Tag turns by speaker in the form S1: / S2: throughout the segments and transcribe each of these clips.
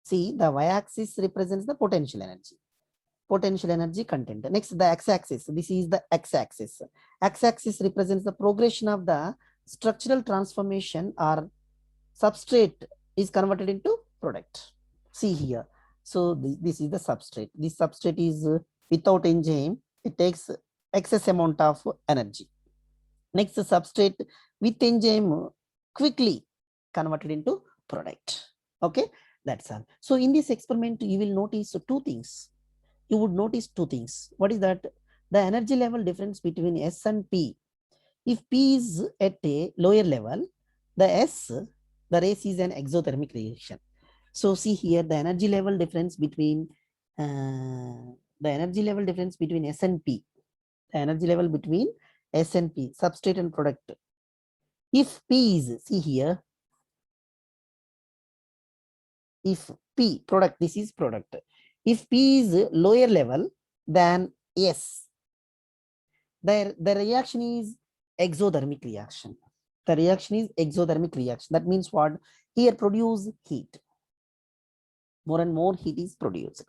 S1: See, the y-axis represents the potential energy content. Next, the x-axis. This is the x-axis. X-axis represents the progression of the structural transformation or substrate is converted into product. See here. So this is the substrate. This substrate is without enzyme. It takes excess amount of energy. Next, the substrate with enzyme quickly converted into product. Okay, that's all. So in this experiment, you will notice two things. You would notice two things. What is that? The energy level difference between S and P. If P is at a lower level, the S, the race is an exothermic reaction. So see here the energy level difference between S and P. The energy level between S and P, substrate and product. If P is, see here, if P, product, this is product. If P is lower level than S, the reaction is exothermic reaction. The reaction is exothermic reaction. That means what? Here produce heat. More and more heat is produced.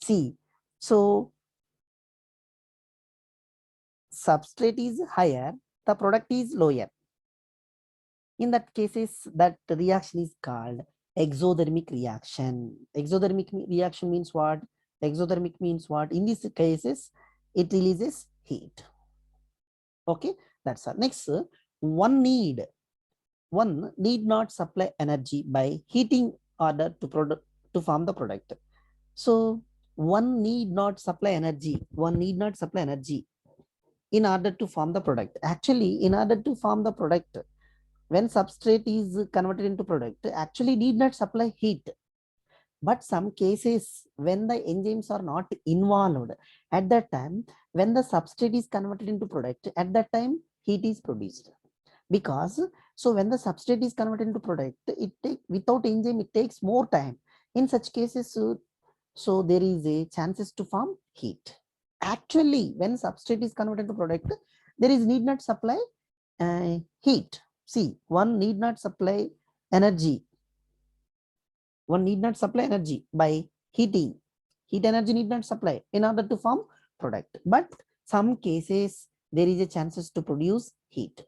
S1: See, so substrate is higher, the product is lower. In that cases, that reaction is called exothermic reaction. Exothermic reaction means what? Exothermic means what? In these cases, it releases heat. Okay, that's all. Next, one need not supply energy by heating order to form the product. So one need not supply energy. In order to form the product. Actually, in order to form the product, when substrate is converted into product, actually need not supply heat. But some cases when the enzymes are not involved, at that time, when the substrate is converted into product, at that time heat is produced. Because so when the substrate is converted into product, without enzyme it takes more time. In such cases, so there is a chances to form heat. Actually, when substrate is converted to product, there is need not supply heat. See, one need not supply energy. One need not supply energy by heating. Heat energy need not supply in order to form product. But some cases there is a chances to produce heat.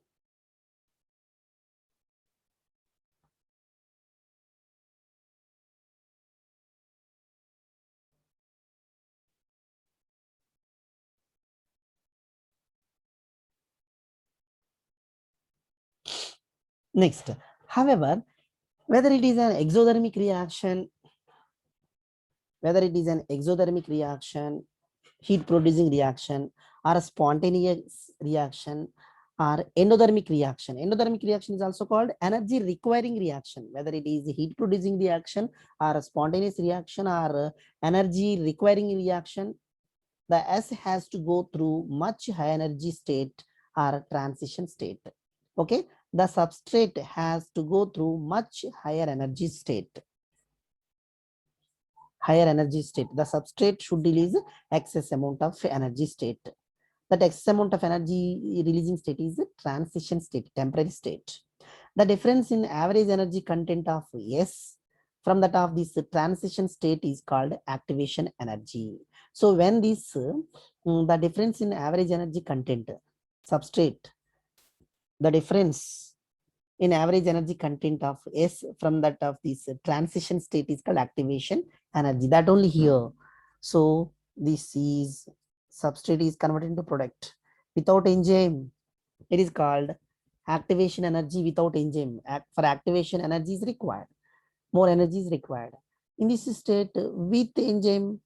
S1: Next, however, whether it is an exothermic reaction, heat producing reaction, or a spontaneous reaction, or endothermic reaction. Endothermic reaction is also called energy requiring reaction. Whether it is heat producing reaction or a spontaneous reaction or energy requiring reaction, the S has to go through much high energy state or transition state. Okay, the substrate has to go through much higher energy state. The substrate should release excess amount of energy state. That excess amount of energy releasing state is transition state, temporary state. The difference in average energy content of S from that of this transition state is called activation energy. So when this the difference in average energy content substrate, the difference in average energy content of S from that of this transition state is called activation energy. That only here. So this is substrate is converted into product without enzyme. It is called activation energy without enzyme. For activation, energy is required. More energy is required. In this state, with enzyme,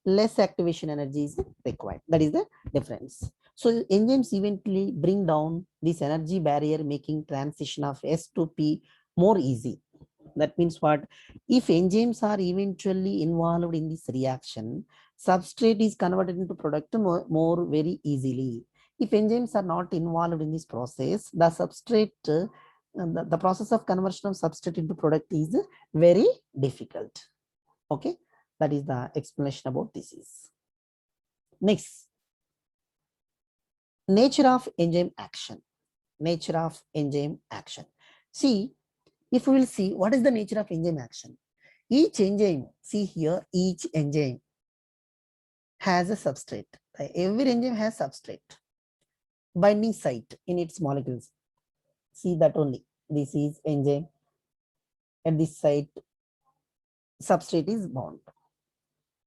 S1: less activation energy is required. That is the difference. So enzymes eventually bring down this energy barrier, making transition of S to P more easy. That means what? If enzymes are eventually involved in this reaction, substrate is converted into product more very easily. If enzymes are not involved in this process, the substrate, the process of conversion of substrate into product is very difficult. Okay, that is the explanation about this is. Next, nature of enzyme action. See, if we will see what is the nature of enzyme action. Each enzyme, see here, each enzyme has a substrate. Every enzyme has substrate, binding site in its molecules. See that only. This is enzyme. At this site, substrate is bound,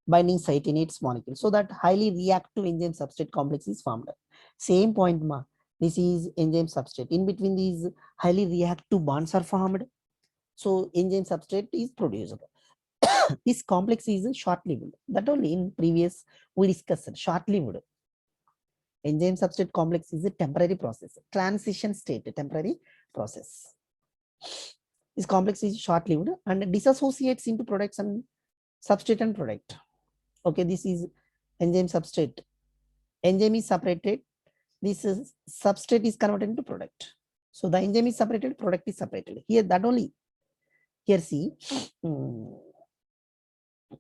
S1: binding site in its molecule. So that highly reactive enzyme substrate complex is formed. Same point, ma. This is enzyme substrate. In between these highly reactive bonds are formed. So enzyme substrate is produced. This complex is short-lived. That only in previous we discussed short-lived. Enzyme substrate complex is a temporary process, transition state, temporary process. This complex is short-lived and dissociates into products and substrate and product. Okay, this is enzyme substrate. Enzyme is separated. This is substrate is converted into product. So the enzyme is separated, product is separated. Here that only. Here see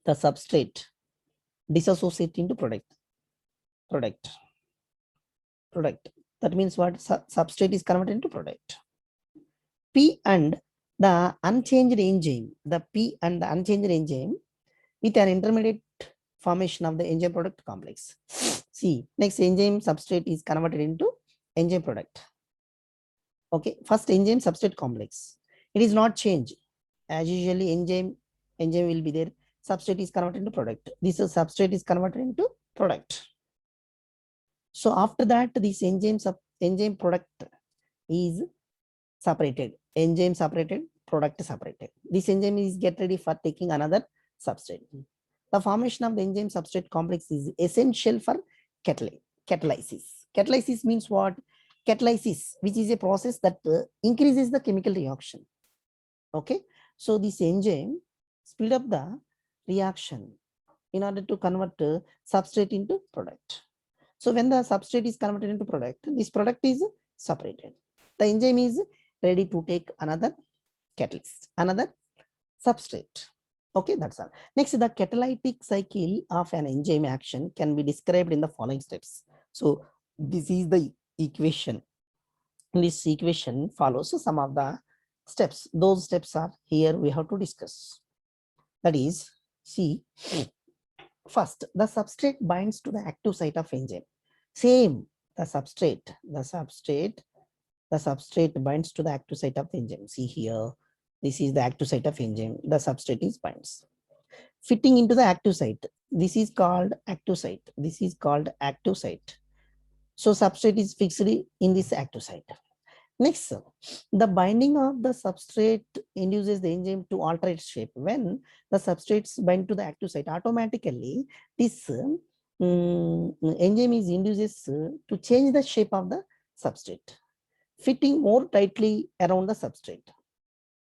S1: the substrate dissociate into product. That means what? Substrate is converted into product. P and the unchanged enzyme, with an intermediate formation of the enzyme product complex. See, next enzyme substrate is converted into enzyme product. Okay, first enzyme substrate complex. It is not changed. As usually enzyme will be there. Substrate is converted into product. This is substrate is converted into product. So after that, this enzyme product is separated. Enzyme separated, product separated. This enzyme is get ready for taking another substrate. The formation of the enzyme substrate complex is essential for catalysis. Catalysis means what? Catalysis, which is a process that increases the chemical reaction. Okay, so this enzyme speed up the reaction in order to convert substrate into product. So when the substrate is converted into product, this product is separated. The enzyme is ready to take another catalyst, another substrate. Okay, that's all. Next, the catalytic cycle of an enzyme action can be described in the following steps. So this is the equation. This equation follows some of the steps. Those steps are here we have to discuss. That is, see, first, the substrate binds to the active site of enzyme. Same, the substrate binds to the active site of the enzyme. See here, this is the active site of enzyme. The substrate is binds. Fitting into the active site. This is called active site. This is called active site. So substrate is fixed in this active site. Next, the binding of the substrate induces the enzyme to alter its shape. When the substrates bind to the active site, automatically this enzyme is induces to change the shape of the substrate, fitting more tightly around the substrate.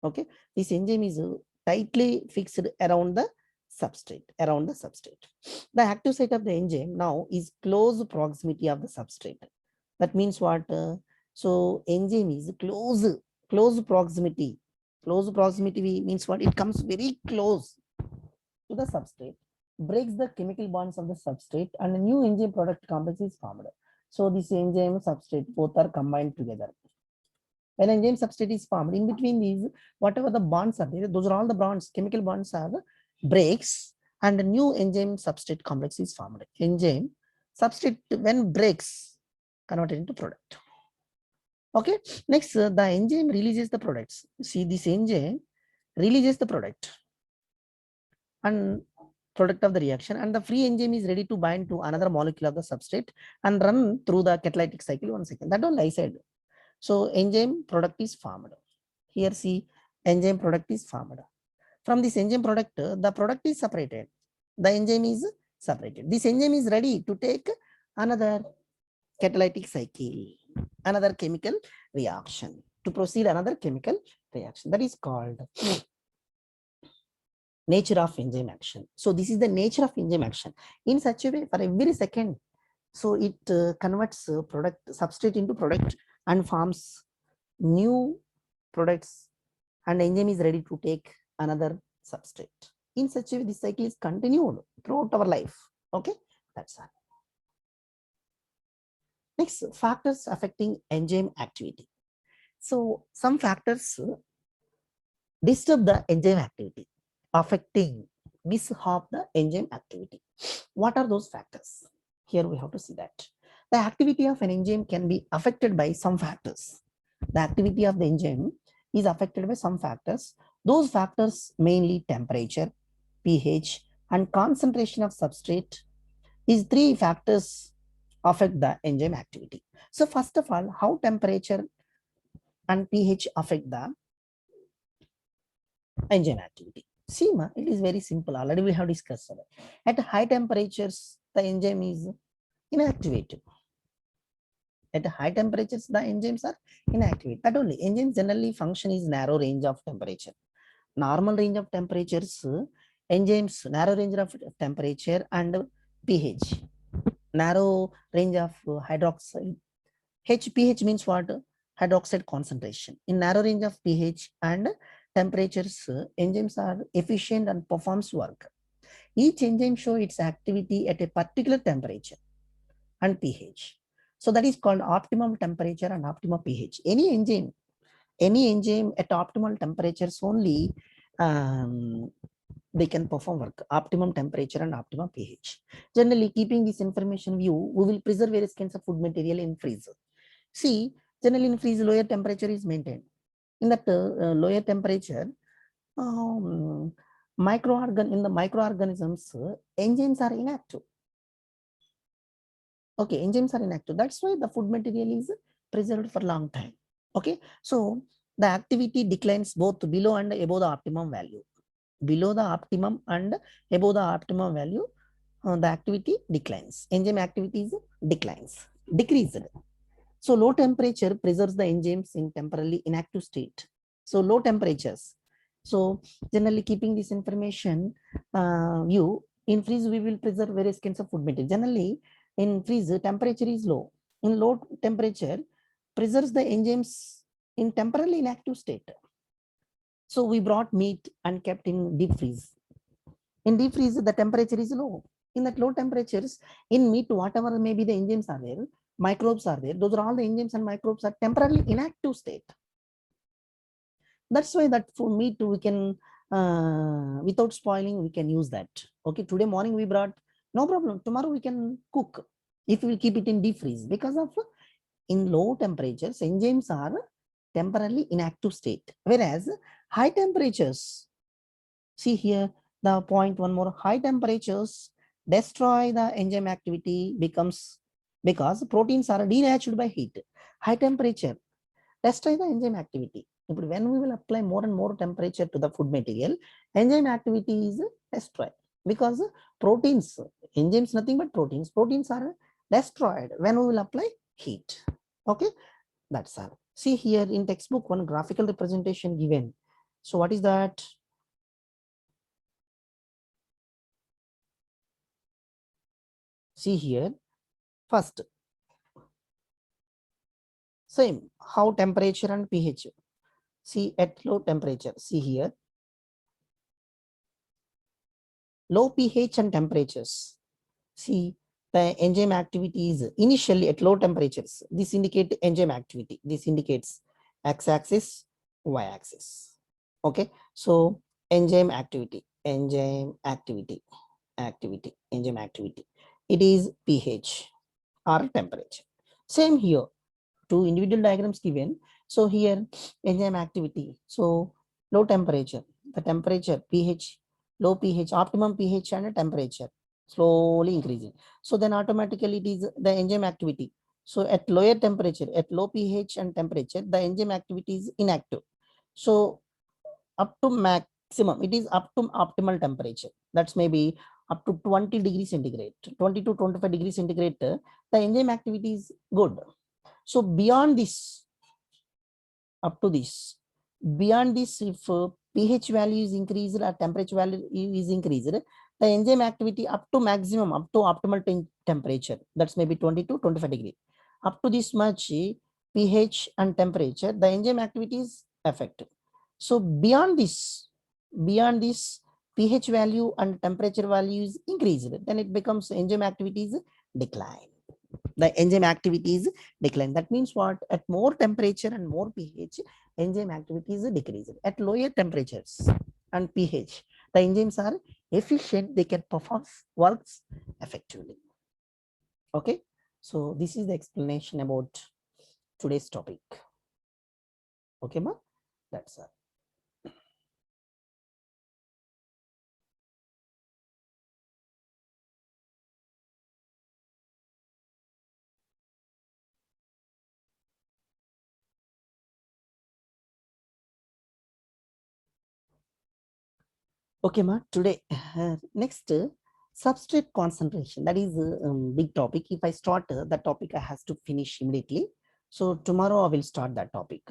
S1: Okay, this enzyme is tightly fixed around the substrate. The active site of the enzyme now is close proximity of the substrate. That means what? So enzyme is close proximity. Close proximity means what? It comes very close to the substrate, breaks the chemical bonds of the substrate, and a new enzyme product complex is formed. So this enzyme substrate both are combined together. When enzyme substrate is formed, in between these, whatever the bonds are there, those are all the bonds, chemical bonds are breaks, and a new enzyme substrate complex is formed. Enzyme substrate when breaks, converted into product. Okay, next the enzyme releases the products. See, this enzyme releases the product and product of the reaction, and the free enzyme is ready to bind to another molecule of the substrate and run through the catalytic cycle 1 second. That all I said. So enzyme product is formed. Here see, enzyme product is formed. From this enzyme product, the product is separated. The enzyme is separated. This enzyme is ready to take another catalytic cycle, another chemical reaction, to proceed another chemical reaction. That is called nature of enzyme action. So this is the nature of enzyme action. In such a way, for every second, so it converts product substrate into product and forms new products, and enzyme is ready to take another substrate. In such a way, this cycle is continued throughout our life. Okay, that's all. Next, factors affecting enzyme activity. So some factors disturb the enzyme activity. affecting mishap the enzyme activity. What are those factors? Here we have to see that the activity of an enzyme can be affected by some factors. The activity of the enzyme is affected by some factors. Those factors mainly temperature, pH, and concentration of substrate. These three factors affect the enzyme activity. So first of all, how temperature and pH affect the enzyme activity? See, it is very simple. Already we have discussed it. At high temperatures, the enzyme is inactivated. At high temperatures, the enzymes are inactivated. That only enzymes generally function is narrow range of temperature. Normal range of temperatures, enzymes narrow range of temperature and pH. Narrow range of hydroxide. pH means what? Hydroxide concentration. In narrow range of pH and temperatures, enzymes are efficient and performs work. Each enzyme shows its activity at a particular temperature and pH. So that is called optimum temperature and optimum pH. Any enzyme at optimal temperatures only they can perform work. Optimum temperature and optimum pH. Generally, keeping this information view, we will preserve various kinds of food material in freezer. See, generally in freeze, lower temperature is maintained. In that lower temperature, in the microorganisms, enzymes are inactive. Okay, enzymes are inactive. That's why the food material is preserved for a long time. Okay, so the activity declines both below and above the optimum value. Below the optimum and above the optimum value, the activity declines. Enzyme activity declines, decreased. So low temperature preserves the enzymes in temporarily inactive state. So low temperatures. So generally keeping this information view, in freeze we will preserve various kinds of food material. Generally in freeze temperature is low. In low temperature preserves the enzymes in temporarily inactive state. So we brought meat and kept in deep freeze. In deep freeze the temperature is low. In that low temperatures, in meat whatever maybe the enzymes are there, microbes are there, those are all the enzymes and microbes are temporarily inactive state. That's why that for meat we can without spoiling we can use that. Okay, today morning we brought, no problem, tomorrow we can cook if we will keep it in deep freeze, because of in low temperatures enzymes are temporarily inactive state, whereas high temperatures, see here the point one more, high temperatures destroy the enzyme activity becomes, because proteins are denatured by heat. High temperature destroy the enzyme activity. When we will apply more and more temperature to the food material, enzyme activity is destroyed, because proteins, enzymes nothing but proteins are destroyed when we will apply heat. Okay, that's all. See here in textbook one graphical representation given. So what is that? See here, first, same, how temperature and pH. See at low temperature, see here, low pH and temperatures. See the enzyme activity is initially at low temperatures. This indicates enzyme activity. This indicates x-axis, y-axis. Okay, so enzyme activity, enzyme activity. It is pH or temperature. Same here, two individual diagrams given. So here enzyme activity. So low temperature, the temperature pH, low pH, optimum pH and temperature slowly increasing. So then automatically it is the enzyme activity. So at lower temperature, at low pH and temperature, the enzyme activity is inactive. So up to maximum, it is up to optimal temperature. That's maybe up to 20 degrees centigrade, 20 to 25 degrees centigrade, the enzyme activity is good. So beyond this, up to this, beyond this, if pH value is increased or temperature value is increased, the enzyme activity up to maximum, up to optimal temperature, that's maybe 20 to 25 degree. Up to this much pH and temperature, the enzyme activity is affected. So beyond this pH value and temperature value is increased, then it becomes enzyme activities decline. The enzyme activities decline. That means what? At more temperature and more pH, enzyme activities decrease. At lower temperatures and pH, The enzymes are efficient, they can perform works effectively. Okay, so this is the explanation about today's topic. Okay, ma, that's all. Okay, ma, today next substrate concentration, that is a big topic. If I start the topic, I has to finish immediately. So tomorrow I will start that topic.